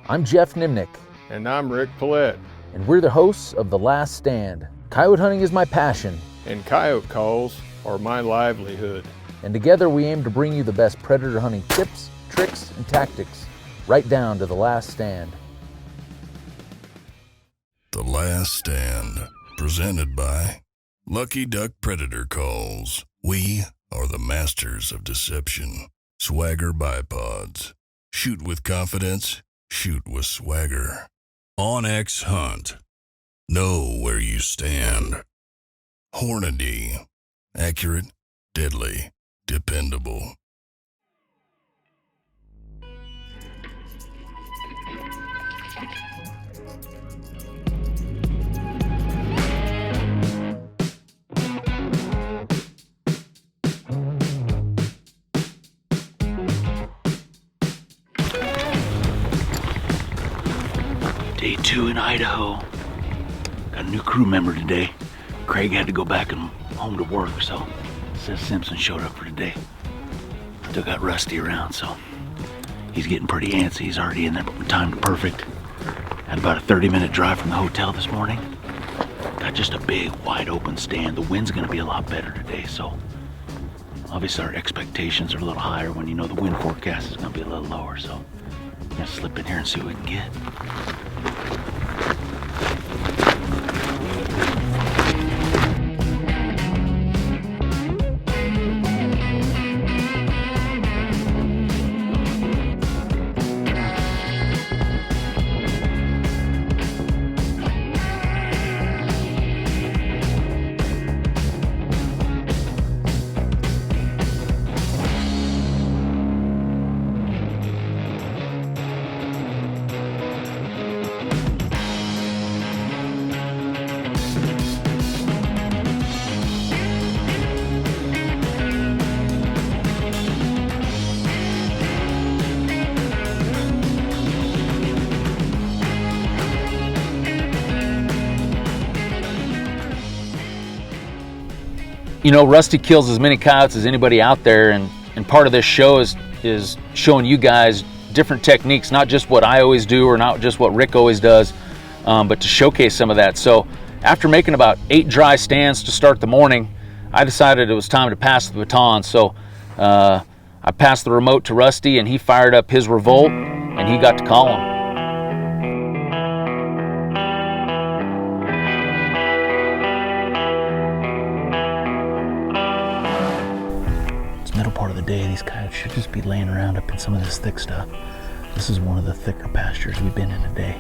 I'm Geoff Nemnich. And I'm Rick Paulette. And we're the hosts of The Last Stand. Coyote hunting is my passion. And coyote calls are my livelihood. And together we aim to bring you the best predator hunting tips, tricks, and tactics, right down to The Last Stand. The Last Stand, presented by LuckyDuck Predator Calls. We are the masters of deception. Swagger bipods. Shoot with confidence. Shoot with swagger. Onyx Hunt. Know where you stand. Hornady. Accurate, deadly, dependable. Day 2 in Idaho. Got a new crew member today. Craig had to go back and home to work, so Seth Simpson showed up for today. Still got Rusty around, so he's getting pretty antsy. He's already in there, but timed perfect. Had about a 30-minute drive from the hotel this morning. Got just a big, wide open stand. The wind's gonna be a lot better today, so obviously our expectations are a little higher when you know the wind forecast is gonna be a little lower, so I'm gonna slip in here and see what we can get. You know, Rusty kills as many coyotes as anybody out there, and part of this show is showing you guys different techniques, not just what I always do or not just what Rick always does, but to showcase some of that. So after making about 8 dry stands to start the morning, I decided it was time to pass the baton. So I passed the remote to Rusty, and he fired up his revolt, and he got to call him. Middle part of the day, these coyotes should just be laying around up in some of this thick stuff. This is one of the thicker pastures we've been in today.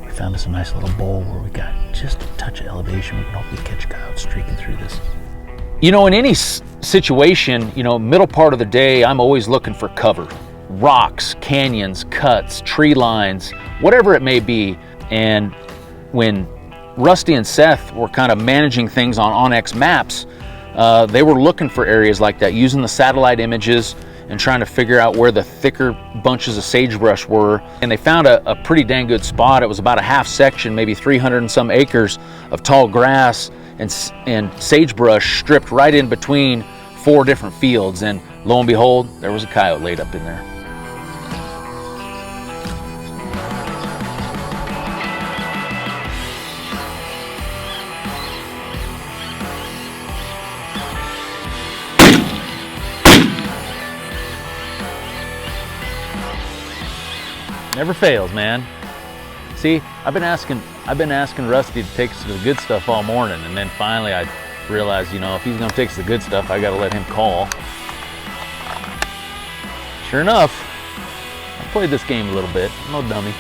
We found us a nice little bowl where we got just a touch of elevation. We can hopefully catch coyotes streaking through this. You know, in any situation, you know, middle part of the day, I'm always looking for cover. Rocks, canyons, cuts, tree lines, whatever it may be. And when Rusty and Seth were kind of managing things on Onyx maps, they were looking for areas like that, using the satellite images and trying to figure out where the thicker bunches of sagebrush were. And they found a pretty dang good spot. It was about a half section, maybe 300 and some acres of tall grass and sagebrush stripped right in between 4 different fields. And lo and behold, there was a coyote laid up in there. Never fails, man. See, I've been asking Rusty to take us to the good stuff all morning, and then finally I realized, you know, if he's gonna take us to the good stuff, I gotta let him call. Sure enough, I played this game a little bit. I'm no dummy.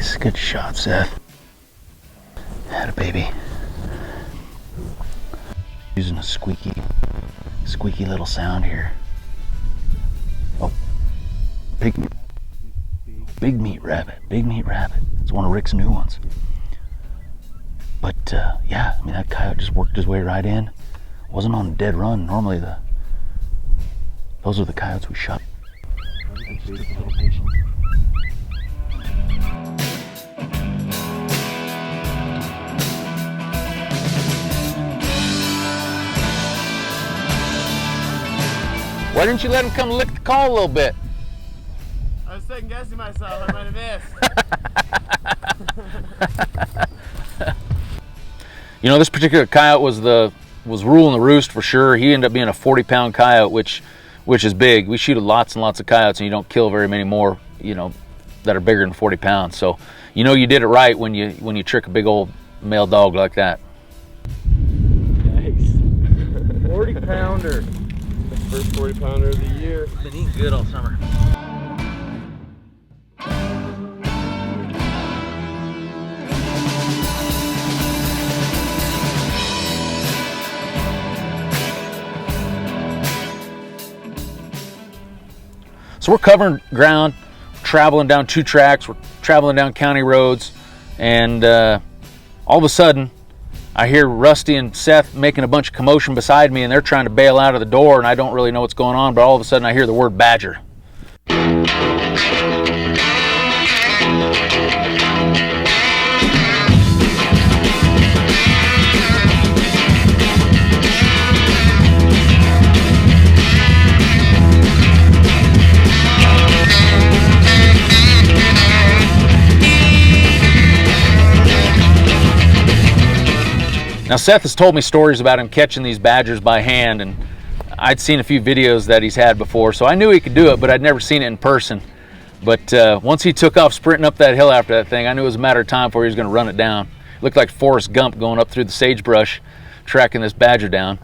Nice, good shot, Seth. Had a baby. Using a squeaky little sound here. Oh, big meat rabbit. It's one of Rick's new ones. But yeah, I mean, that coyote just worked his way right in. Wasn't on a dead run. Normally those are the coyotes we shot. Why didn't you let him come lick the call a little bit? I was second guessing myself. I might have missed. You know, this particular coyote was ruling the roost for sure. He ended up being a 40-pound coyote, which is big. We shoot lots and lots of coyotes, and you don't kill very many more, you know, that are bigger than 40 pounds. So, you know, you did it right when you trick a big old male dog like that. Nice. 40-pounder. The first 40-pounder of the year. Been eating good all summer. So we're covering ground, traveling down 2 tracks, we're traveling down county roads, and all of a sudden, I hear Rusty and Seth making a bunch of commotion beside me, and they're trying to bail out of the door, and I don't really know what's going on, but all of a sudden I hear the word badger. Now, Seth has told me stories about him catching these badgers by hand, and I'd seen a few videos that he's had before, so I knew he could do it, but I'd never seen it in person. But once he took off sprinting up that hill after that thing, I knew it was a matter of time before he was going to run it down. It looked like Forrest Gump going up through the sagebrush, tracking this badger down.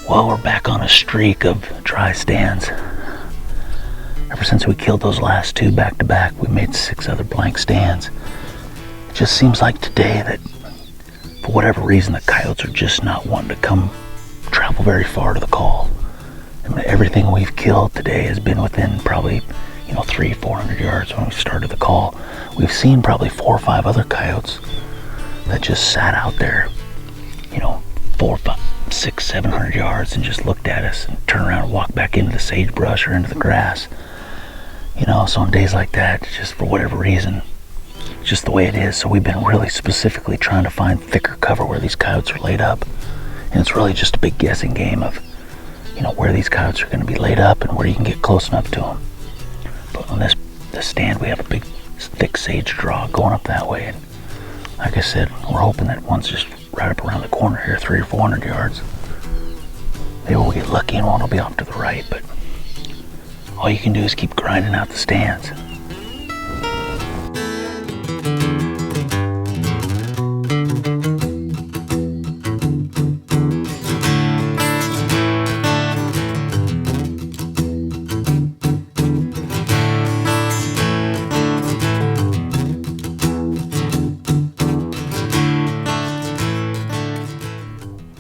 Well, we're back on a streak of dry stands. Ever since we killed those last 2 back to back, we made 6 other blank stands. It just seems like today that, for whatever reason, the coyotes are just not wanting to travel very far to the call. I mean, everything we've killed today has been within probably, 300-400 yards when we started the call. We've seen probably 4 or 5 other coyotes that just sat out there, 4, 5, 600, 700 yards and just looked at us and turned around and walked back into the sagebrush or into the grass. So on days like that, just for whatever reason, it's just the way it is. So we've been really specifically trying to find thicker cover where these coyotes are laid up. And it's really just a big guessing game of, where these coyotes are going to be laid up and where you can get close enough to them. But on this stand, we have a big, thick sage draw going up that way. And like I said, we're hoping that one's just right up around the corner here, 300 or 400 yards. Maybe we'll get lucky and one will be off to the right, but all you can do is keep grinding out the stands.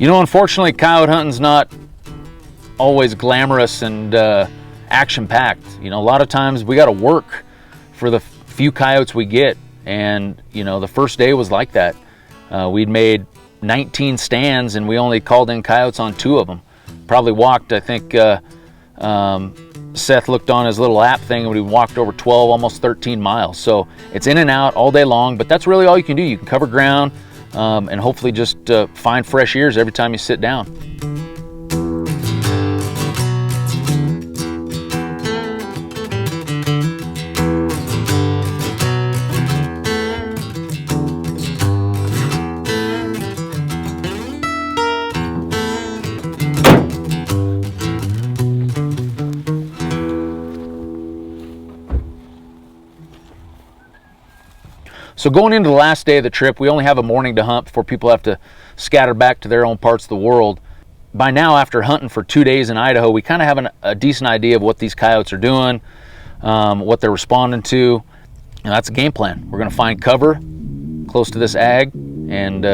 Unfortunately, coyote hunting's not always glamorous and action-packed. A lot of times we got to work for the few coyotes we get, and the first day was like that. We'd made 19 stands and we only called in coyotes on 2 of them. Probably walked, I think Seth looked on his little app thing and we walked over 12, almost 13 miles. So it's in and out all day long, but that's really all you can do. You can cover ground and hopefully just find fresh ears every time you sit down. So going into the last day of the trip, we only have a morning to hunt before people have to scatter back to their own parts of the world. By now, after hunting for 2 days in Idaho, we kind of have a decent idea of what these coyotes are doing, what they're responding to, and that's a game plan. We're going to find cover close to this ag and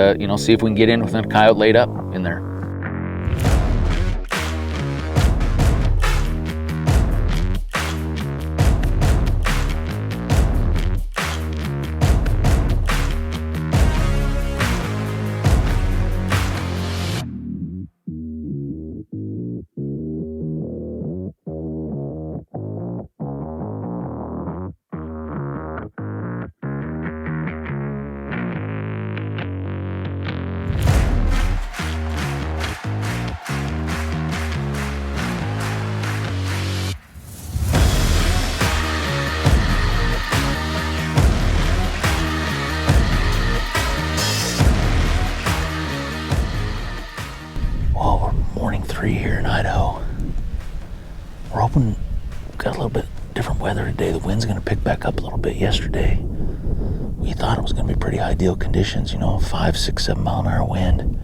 see if we can get in within a coyote laid up in there. Well, we're morning 3 here in Idaho. We're hoping we've got a little bit different weather today. The wind's going to pick back up a little bit. Yesterday, we thought it was going to be pretty ideal conditions, 5, 6, 7 mile an hour wind.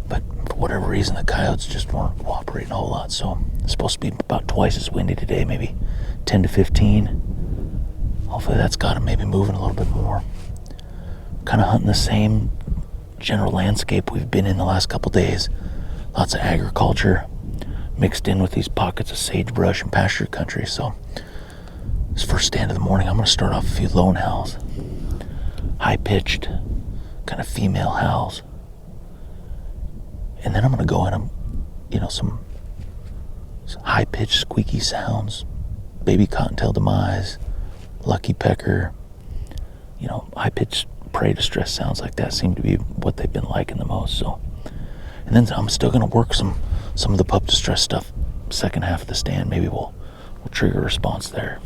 But for whatever reason, the coyotes just weren't cooperating a whole lot. So it's supposed to be about twice as windy today, maybe 10 to 15. Hopefully that's got them maybe moving a little bit more. Kind of hunting the same general landscape we've been in the last couple days. Lots of agriculture mixed in with these pockets of sagebrush and pasture country. So this first stand of the morning, I'm going to start off a few lone howls, high-pitched kind of female howls, and then I'm going to go in some high-pitched squeaky sounds, baby cottontail demise, lucky pecker, high-pitched prey distress sounds like that seem to be what they've been liking the most. So, and then I'm still going to work some of the pup distress stuff second half of the stand. Maybe we'll trigger a response there.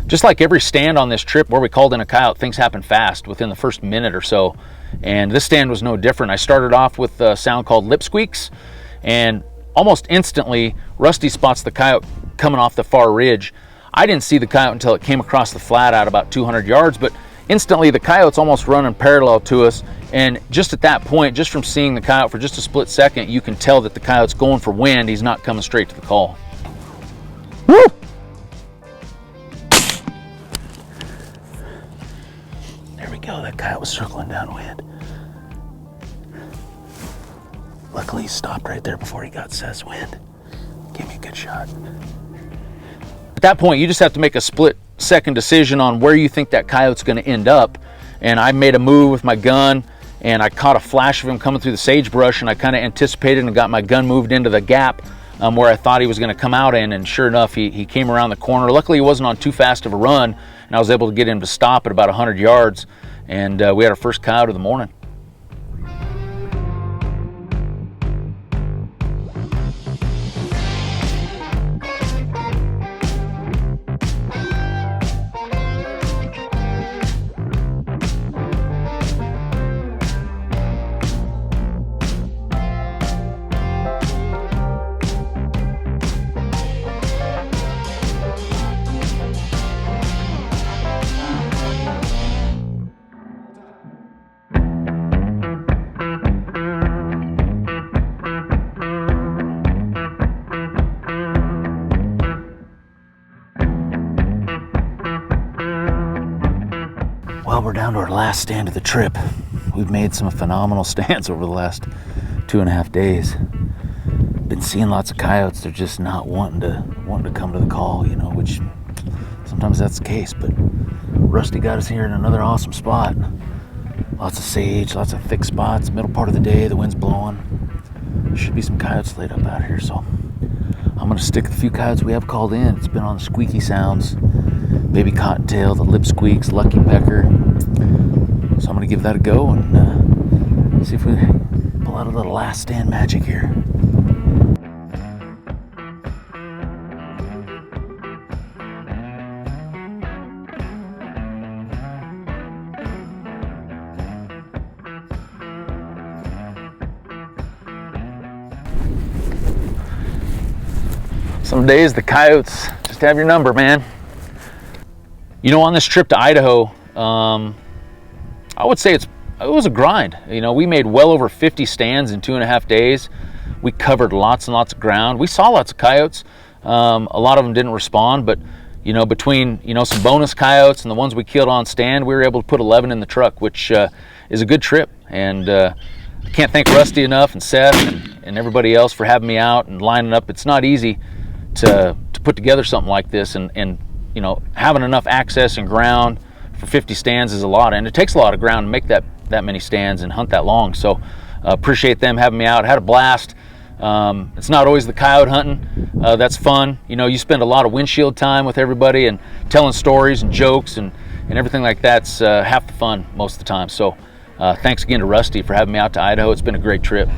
Just like every stand on this trip where we called in a coyote, things happen fast within the first minute or so. And this stand was no different. I started off with a sound called lip squeaks, and almost instantly, Rusty spots the coyote coming off the far ridge. I didn't see the coyote until it came across the flat out about 200 yards, but instantly the coyote's almost running parallel to us. And just at that point, just from seeing the coyote for just a split second, you can tell that the coyote's going for wind. He's not coming straight to the call. Woo! There we go, that coyote was circling downwind. Luckily he stopped right there before he got Seth's wind. Gave me a good shot. At that point, you just have to make a split-second decision on where you think that coyote's going to end up. And I made a move with my gun, and I caught a flash of him coming through the sagebrush, and I kind of anticipated and got my gun moved into the gap where I thought he was going to come out in, and sure enough, he came around the corner. Luckily, he wasn't on too fast of a run, and I was able to get him to stop at about 100 yards, and we had our first coyote of the morning. Well, we're down to our last stand of the trip. We've made some phenomenal stands over the last 2.5 days. Been seeing lots of coyotes. They're just not wanting to come to the call, which sometimes that's the case. But Rusty got us here in another awesome spot. Lots of sage, lots of thick spots. Middle part of the day, the wind's blowing. There should be some coyotes laid up out here, so I'm I'm gonna stick the few coyotes we have called in. It's been on the squeaky sounds, baby cottontail, the lip squeaks, lucky pecker. So I'm gonna give that a go and see if we pull out a little last stand magic here. Some days the coyotes just have your number, man. You know, on this trip to Idaho, I would say it was a grind. You know, we made well over 50 stands in 2.5 days. We covered lots and lots of ground. We saw lots of coyotes. A lot of them didn't respond, but you know, between some bonus coyotes and the ones we killed on stand, we were able to put 11 in the truck, which is a good trip. And I can't thank Rusty enough, and Seth and everybody else for having me out and lining up. It's not easy to put together something like this, and you know, having enough access and ground for 50 stands is a lot, and it takes a lot of ground to make that many stands and hunt that long. So appreciate them having me out. I had a blast. It's not always the coyote hunting that's fun. You know, you spend a lot of windshield time with everybody and telling stories and jokes and everything like that's half the fun most of the time. So thanks again to Rusty for having me out to Idaho. It's been a great trip.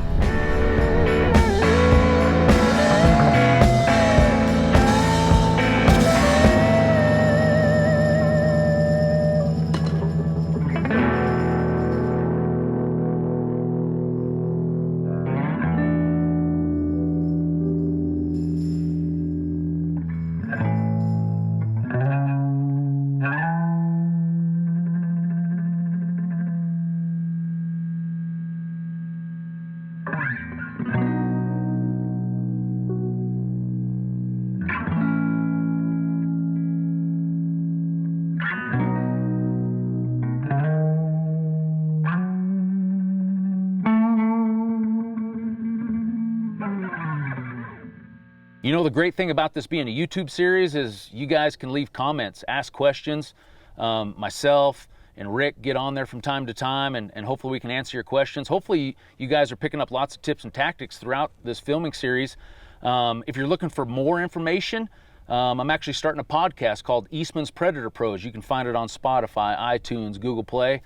You know, the great thing about this being a YouTube series is you guys can leave comments, ask questions. Myself and Rick get on there from time to time, and hopefully we can answer your questions. Hopefully you guys are picking up lots of tips and tactics throughout this filming series. If you're looking for more information, I'm actually starting a podcast called Eastman's Predator Pros. You can find it on Spotify, iTunes, Google Play.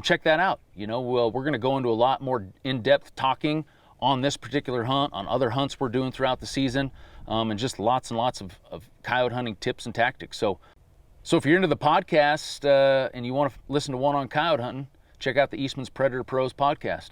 Check that out. You know, we're going to go into a lot more in-depth talking on this particular hunt, on other hunts we're doing throughout the season, and just lots and lots of coyote hunting tips and tactics. So if you're into the podcast and you want to listen to one on coyote hunting, check out the Eastman's Predator Pros podcast.